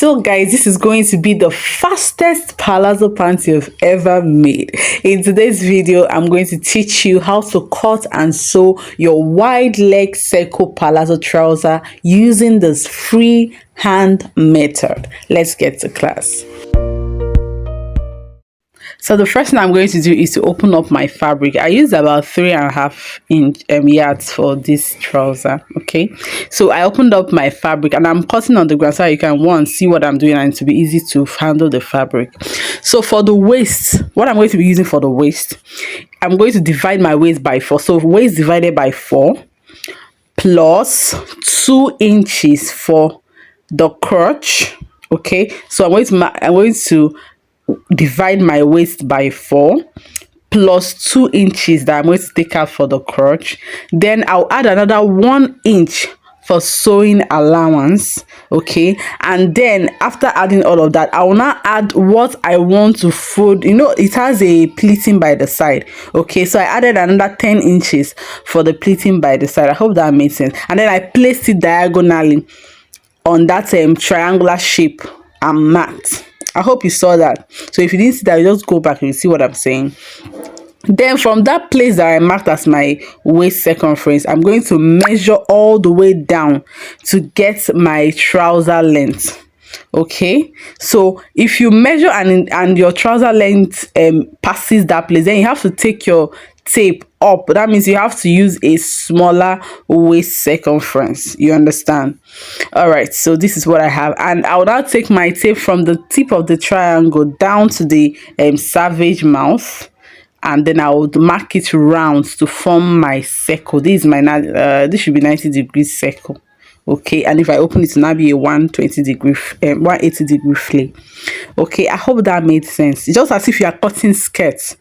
So guys, this is going to be the fastest palazzo pants you've ever made. In today's video, I'm going to teach you how to cut and sew your wide leg circle palazzo trouser using this freehand method. Let's get to class. So the first thing I'm going to do is to open up my fabric. I used about 3.5 yards for this trouser. Okay, so I opened up my fabric and I'm cutting on the ground so you can see what I'm doing and to be easy to handle the fabric. So for the waist, what I'm going to be using for the waist, I'm going to divide my waist by 4. So waist divided by 4 plus 2 inches for the crotch. Okay, so I'm going to divide my waist by 4 plus 2 inches that I'm going to take out for the crotch. Then I'll add another 1 inch for sewing allowance. Okay, and then after adding all of that, I will now add what I want to fold. You know, it has a pleating by the side. Okay, so I added another 10 inches for the pleating by the side. I hope that makes sense. And then I placed it diagonally on that triangular shape and marked. I hope you saw that. So if you didn't see that, you just go back and you see what I'm saying. Then from that place that I marked as my waist circumference, I'm going to measure all the way down to get my trouser length. Okay, so if you measure and your trouser length passes that place, then you have to take your tape up. That means you have to use a smaller waist circumference. You understand? All right, so this is what I have, and I will now take my tape from the tip of the triangle down to the savage mouth, and then I would mark it round to form my circle. This is my this should be 90-degree circle. Okay, and if I open it, it will now be a 180 degree flay. Okay, I hope that made sense. It's just as if you are cutting skirts.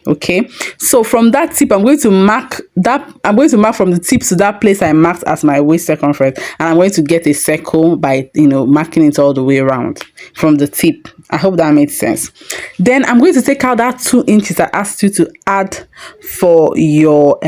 Okay, so from that tip, I'm going to mark from the tip to that place I marked as my waist circumference, and I'm going to get a circle by marking it all the way around from the tip. I hope that made sense. Then I'm going to take out that 2 inches I asked you to add for your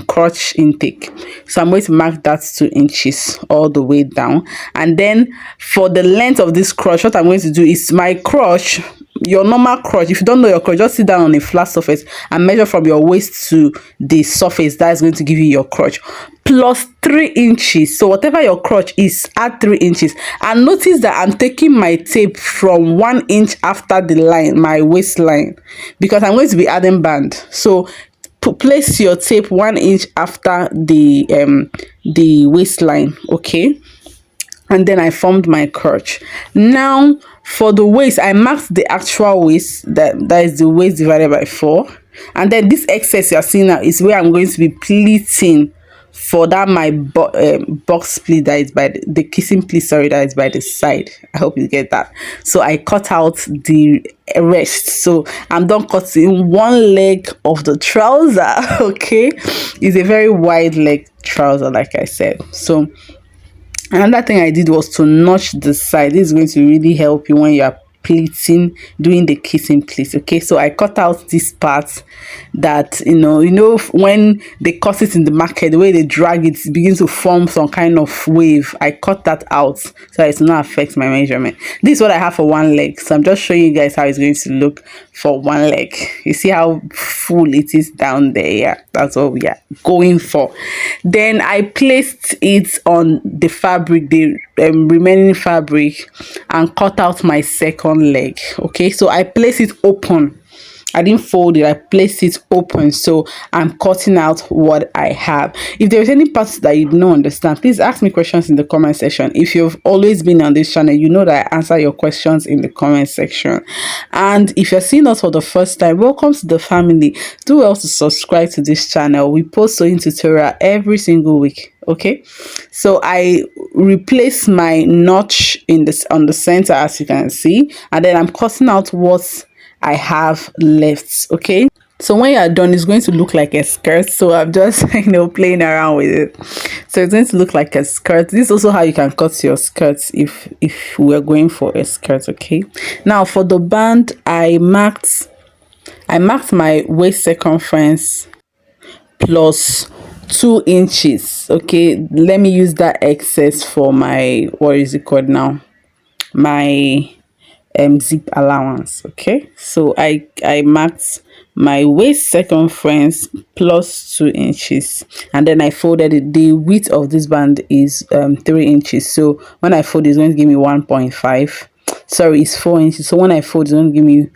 crotch intake. So I'm going to mark that 2 inches all the way down, and then for the length of this crotch, what I'm going to do is my crotch, your normal crotch, if you don't know your crotch, just sit down on a flat surface and measure from your waist to the surface. That is going to give you your crotch plus 3 inches. So whatever your crotch is, add 3 inches. And notice that I'm taking my tape from 1 inch after the line, my waistline, because I'm going to be adding band. So place your tape 1 inch after the waistline. Okay, and then I formed my crotch. Now for the waist, I marked the actual waist, that is the waist divided by 4, and then this excess you are seeing now is where I'm going to be pleating for that my box pleat that is by the kissing pleat, sorry, that is by the side. I hope you get that. So I cut out the rest, so I'm done cutting one leg of the trouser. Okay, it's a very wide leg trouser, like I said. So another thing I did was to notch the side. This is going to really help you when you are pleating, doing the kissing pleats. Okay, so I cut out this part that when they cut it in the market, the way they drag it, it begins to form some kind of wave. I cut that out so it will not affect my measurement. This is what I have for one leg, so I'm just showing you guys how it's going to look for one leg. You see how full it is down there? Yeah, that's what we are going for. Then I placed it on the fabric, the remaining fabric, and cut out my second leg. Okay, so I place it open. I didn't fold it, I placed it open, so I'm cutting out what I have. If there's any parts that you don't understand, please ask me questions in the comment section. If you've always been on this channel, you know that I answer your questions in the comment section. And if you're seeing us for the first time, welcome to the family. Do well to subscribe to this channel. We post sewing tutorial every single week. Okay, so I replace my notch on the center, as you can see, and then I'm cutting out what I have left. Okay, so when you are done, it's going to look like a skirt. So I'm just playing around with it. So it's going to look like a skirt. This is also how you can cut your skirts if we're going for a skirt. Okay, now for the band, I marked my waist circumference plus 2 inches. Okay, let me use that excess for my, what is it called now, my zip allowance. Okay, so I marked my waist circumference plus 2 inches, and then I folded it. The width of this band is 3 inches, so when I fold, it's going to give me 1.5. Sorry, it's 4 inches, so when I fold, it's going to give me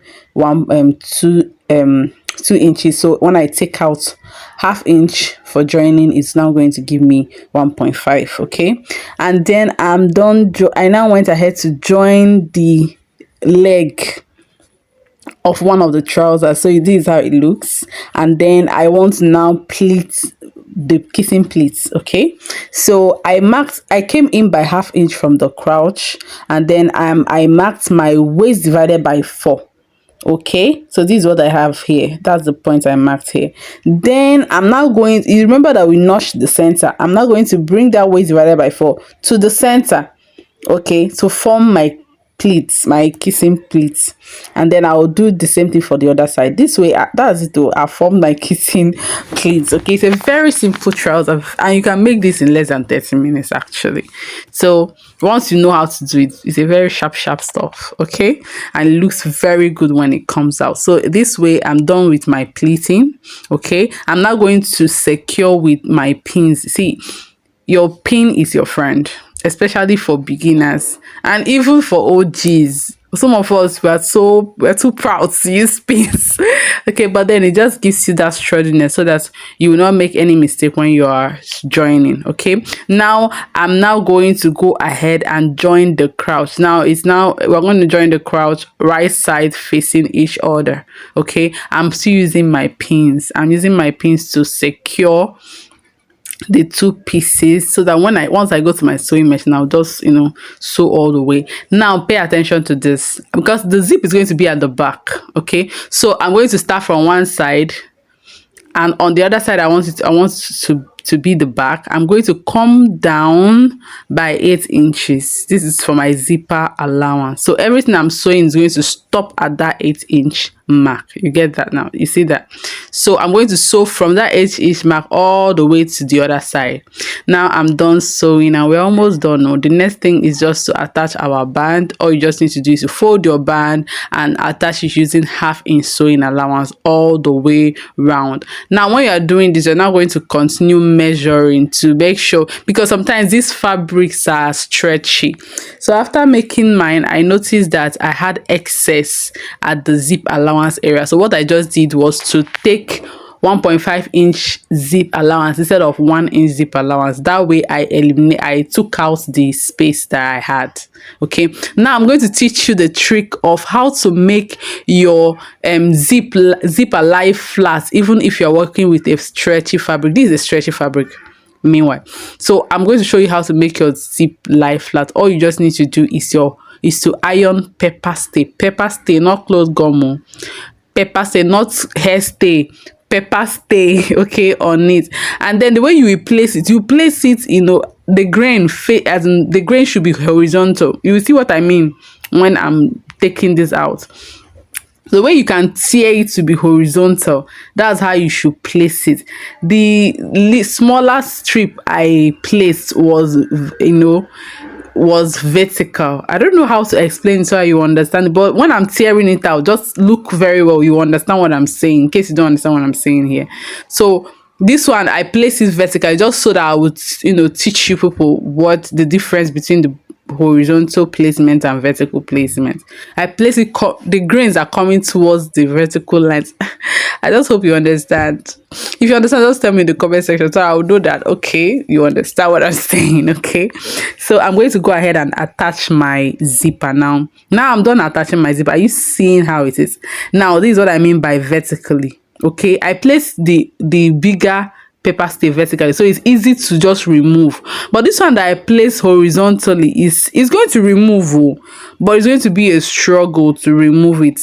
2 inches. So when I take out half inch for joining, it's now going to give me 1.5. Okay, and then I'm done. I now went ahead to join the leg of one of the trousers. So this is how it looks, and then I want to now pleat the kissing pleats. Okay, so I came in by half inch from the crotch, and then I marked my waist divided by 4. Okay, so this is what I have here. That's the point I marked here. Then I'm now going, you remember that we notched the center. I'm now going to bring that waist divided by 4 to the center, okay, to form my pleats, my kissing pleats. And then I'll do the same thing for the other side. This way, that's it though, I formed my kissing pleats. Okay, it's a very simple trouser, and you can make this in less than 30 minutes actually. So once you know how to do it, it's a very sharp stuff. Okay, and it looks very good when it comes out. So this way, I'm done with my pleating. Okay, I'm now going to secure with my pins. See, your pin is your friend, especially for beginners and even for OGs. Some of us, we're too proud to use pins. Okay, but then it just gives you that sturdiness so that you will not make any mistake when you are joining. Okay, now I'm now going to go ahead and join the crotch. We're going to join the crotch right side facing each other. Okay, I'm still using my pins. I'm using my pins to secure the 2 pieces, so that once I go to my sewing machine, I'll just sew all the way. Now pay attention to this, because the zip is going to be at the back. Okay, so I'm going to start from one side, and on the other side I want to be the back. I'm going to come down by 8 inches. This is for my zipper allowance. So everything I'm sewing is going to stop at that 8-inch mark. You get that now? You see that? So I'm going to sew from that 8-inch mark all the way to the other side. Now I'm done sewing, and we're almost done now. The next thing is just to attach our band. All you just need to do is to fold your band and attach it using 1/2-inch sewing allowance all the way round. Now when you are doing this, you're now going to continue measuring to make sure, because sometimes these fabrics are stretchy. So after making mine, I noticed that I had excess at the zip allowance area. So what I just did was to take 1.5-inch zip allowance instead of 1-inch zip allowance. That way I took out the space that I had. Okay, now I'm going to teach you the trick of how to make your zipper lie flat, even if you're working with a stretchy fabric. This is a stretchy fabric meanwhile, so I'm going to show you how to make your zip lie flat. All you just need to do is to iron pepper stay, not close gum, pepper stay, not hair stay, pepper stay, okay, on it. And then the way you will place it, the grain as in the grain should be horizontal. You will see what I mean when I'm taking this out. The way you can tear it to be horizontal, that's how you should place it. The smaller strip I placed was vertical. I don't know how to explain so you understand, but when I'm tearing it out, just look very well. You understand what I'm saying, in case you don't understand what I'm saying here. So this one I place it vertical just so that I would teach you people what the difference between the horizontal placement and vertical placement. I place it, the grains are coming towards the vertical lines. I just hope you understand. If you understand, just tell me in the comment section so I'll know that okay, you understand what I'm saying. Okay, so I'm going to go ahead and attach my zipper now. I'm done attaching my zipper. Are you seeing how it is? Now this is what I mean by vertically. Okay, I place the bigger paper stay vertically, so it's easy to just remove. But this one that I place horizontally is going to remove, but it's going to be a struggle to remove it.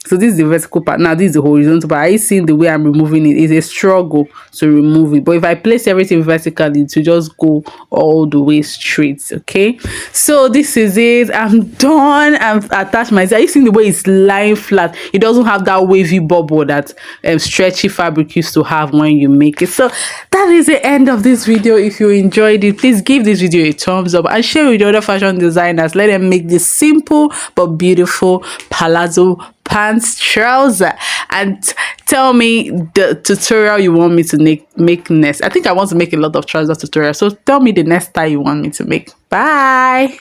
So this is the vertical part. Now this is the horizontal part. Are you seeing the way I'm removing it? It's a struggle to remove it. But if I place everything vertically, to just go all the way straight. Okay. So this is it. I'm done. I've attached my. Are you seeing the way it's lying flat? It doesn't have that wavy bubble that stretchy fabric used to have when you make it. So that is the end of this video. If you enjoyed it, please give this video a thumbs up and share with the other fashion designers. Let them make this simple but beautiful palazzo pants trouser, and tell me the tutorial you want me to make next. I think I want to make a lot of trouser tutorials, so tell me the next style you want me to make. Bye.